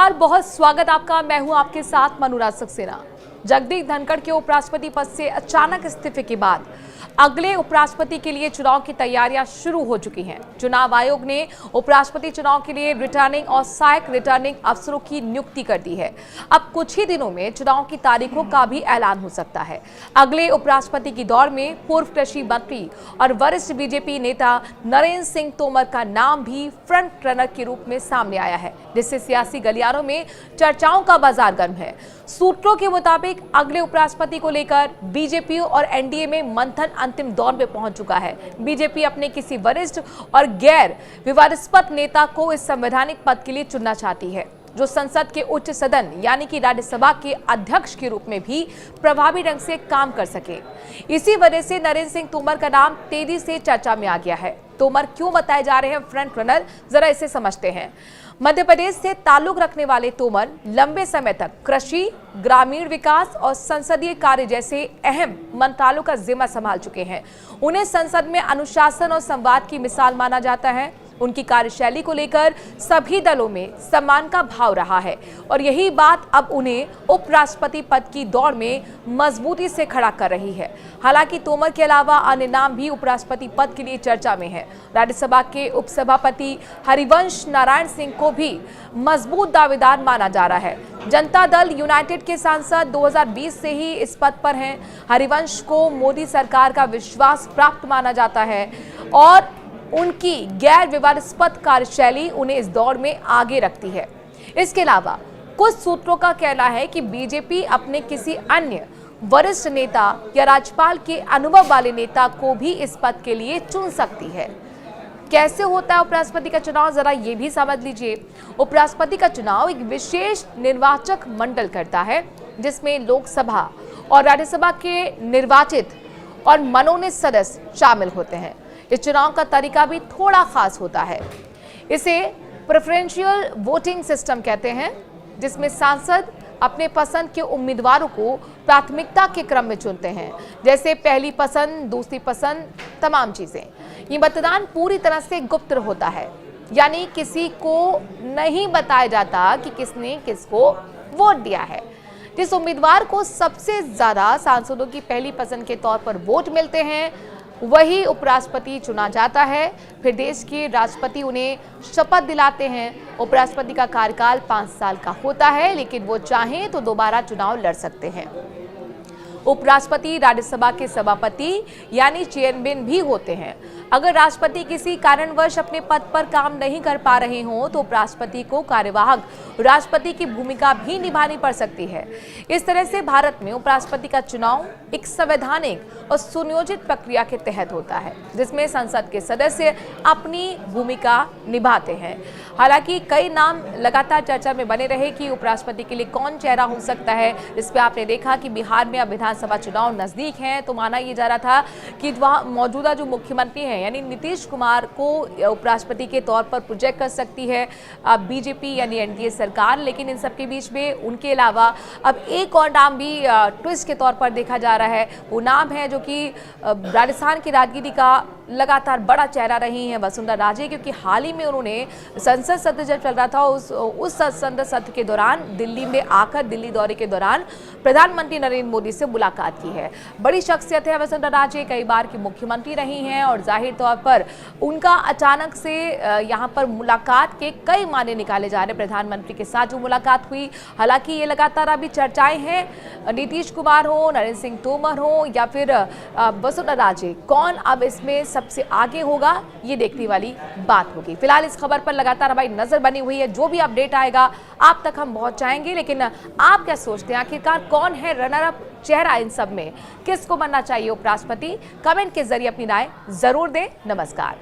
नमस्कार, बहुत स्वागत आपका। मैं हूं आपके साथ अनुराग सक्सेना। जगदीप धनखड़ के उपराष्ट्रपति पद से अचानक इस्तीफे के बाद अगले उपराष्ट्रपति के लिए चुनाव की तैयारियां शुरू हो चुकी हैं। चुनाव आयोग ने उपराष्ट्रपति चुनाव के लिए रिटर्निंग और सहायक रिटर्निंग अफसरों की नियुक्ति कर दी है। अब कुछ ही दिनों में चुनाव की तारीखों का भी ऐलान हो सकता है। अगले उपराष्ट्रपति की दौड़ में पूर्व कृषि मंत्री और वरिष्ठ बीजेपी नेता नरेंद्र सिंह तोमर का नाम भी फ्रंट रनर के रूप में सामने आया है, जिससे सियासी गलियारों में चर्चाओं का बाजार गर्म है। सूत्रों के मुताबिक अगले उपराष्ट्रपति को लेकर बीजेपी और एनडीए में मंथन अंतिम दौर में पहुंच चुका है। बीजेपी अपने किसी वरिष्ठ और गैर विवादास्पद नेता को इस संवैधानिक पद के लिए चुनना चाहती है, जो संसद के उच्च सदन यानी कि राज्यसभा के अध्यक्ष के रूप में भी प्रभावी ढंग से काम कर सके। इसी वजह से नरेंद्र सिंह तोमर का नाम तेजी से चर्चा में आ गया है। तोमर क्यों बताए जा रहे हैं फ्रंट रनर, जरा इसे समझते हैं। मध्य प्रदेश से ताल्लुक रखने वाले तोमर लंबे समय तक कृषि, ग्रामीण विकास और संसदीय कार्य जैसे अहम मंत्रालयों का जिम्मा संभाल चुके हैं। उन्हें संसद में अनुशासन और संवाद की मिसाल माना जाता है। उनकी कार्यशैली को लेकर सभी दलों में सम्मान का भाव रहा है और यही बात अब उन्हें उपराष्ट्रपति पद की दौड़ में मजबूती से खड़ा कर रही है। हालांकि तोमर के अलावा अन्य नाम भी उपराष्ट्रपति पद के लिए चर्चा में है। राज्यसभा के उपसभापति हरिवंश नारायण सिंह को भी मजबूत दावेदार माना जा रहा है। जनता दल यूनाइटेड के सांसद 2020 से ही इस पद पर हैं। हरिवंश को मोदी सरकार का विश्वास प्राप्त माना जाता है और उनकी गैर विवादास्पद कार्यशैली उन्हें इस दौड़ में आगे रखती है। इसके अलावा कुछ सूत्रों का कहना है कि बीजेपी अपने किसी अन्य वरिष्ठ नेता या राज्यपाल के अनुभव वाले नेता को भी इस पद के लिए चुन सकती है। कैसे होता है उपराष्ट्रपति का चुनाव, जरा ये भी समझ लीजिए। उपराष्ट्रपति का चुनाव एक विशेष निर्वाचक मंडल करता है, जिसमें लोकसभा और राज्यसभा के निर्वाचित और मनोनीत सदस्य शामिल होते हैं। इस चुनाव का तरीका भी थोड़ा खास होता है। इसे प्रेफरेंशियल वोटिंग सिस्टम कहते हैं, जिसमें सांसद अपने पसंद के उम्मीदवारों को प्राथमिकता के क्रम में चुनते हैं, जैसे पहली पसंद, दूसरी पसंद, तमाम चीजें। ये मतदान पूरी तरह से गुप्त होता है, यानी किसी को नहीं बताया जाता कि किसने किसको वोट दिया है। जिस उम्मीदवार को सबसे ज्यादा सांसदों की पहली पसंद के तौर पर वोट मिलते हैं, वही उपराष्ट्रपति चुना जाता है। फिर देश के राष्ट्रपति उन्हें शपथ दिलाते हैं। उपराष्ट्रपति का कार्यकाल 5 साल का होता है, लेकिन वो चाहें तो दोबारा चुनाव लड़ सकते हैं। उपराष्ट्रपति राज्यसभा के सभापति यानी चेयरमैन भी होते हैं। अगर राष्ट्रपति किसी कारणवश अपने पद पर काम नहीं कर पा रहे हों तो उपराष्ट्रपति को कार्यवाहक राष्ट्रपति की भूमिका भी निभानी पड़ सकती है। इस तरह से भारत में उपराष्ट्रपति का चुनाव एक संवैधानिक और सुनियोजित प्रक्रिया के तहत होता है, जिसमें संसद के सदस्य अपनी भूमिका निभाते हैं। हालांकि कई नाम लगातार चर्चा में बने रहे कि उपराष्ट्रपति के लिए कौन चेहरा हो सकता है। इस पर आपने देखा कि बिहार में अब विधानसभा चुनाव नजदीक हैं, तो माना यह जा रहा था कि वहाँ मौजूदा जो मुख्यमंत्री हैं यानी नीतीश कुमार को उपराष्ट्रपति के तौर पर प्रोजेक्ट कर सकती है बीजेपी यानी एनडीए सरकार। लेकिन इन सबके बीच में उनके अलावा अब एक और नाम भी ट्विस्ट के तौर पर देखा जा रहा है। वो नाम है जो कि राजस्थान की राजनीति का लगातार बड़ा चेहरा रही है, वसुंधरा राजे, क्योंकि हाल ही में उन्होंने संसद सत्र जब चल रहा था उस संसद सत्र के दौरान दिल्ली में आकर दिल्ली दौरे के दौरान प्रधानमंत्री नरेंद्र मोदी से मुलाकात की है। बड़ी शख्सियत है वसुंधरा राजे, कई बार की मुख्यमंत्री रही हैं और जाहिर तौर पर उनका अचानक से यहाँ पर मुलाकात के कई मायने निकाले जा रहे। प्रधानमंत्री के साथ जो मुलाकात हुई, हालांकि ये लगातार अभी चर्चाएं हैं। नीतीश कुमार हो, नरेंद्र सिंह तोमर हो या फिर वसुंधरा राजे, कौन अब इसमें सबसे आगे होगा, ये देखने वाली बात होगी। फिलहाल इस खबर पर लगातार हमारी नजर बनी हुई है। जो भी अपडेट आएगा आप तक हम पहुंचाएंगे। लेकिन आप क्या सोचते हैं, आखिरकार कौन है रनर अप चेहरा इन सब में? किसको बनना चाहिए उपराष्ट्रपति? कमेंट के जरिए अपनी राय जरूर दें। नमस्कार।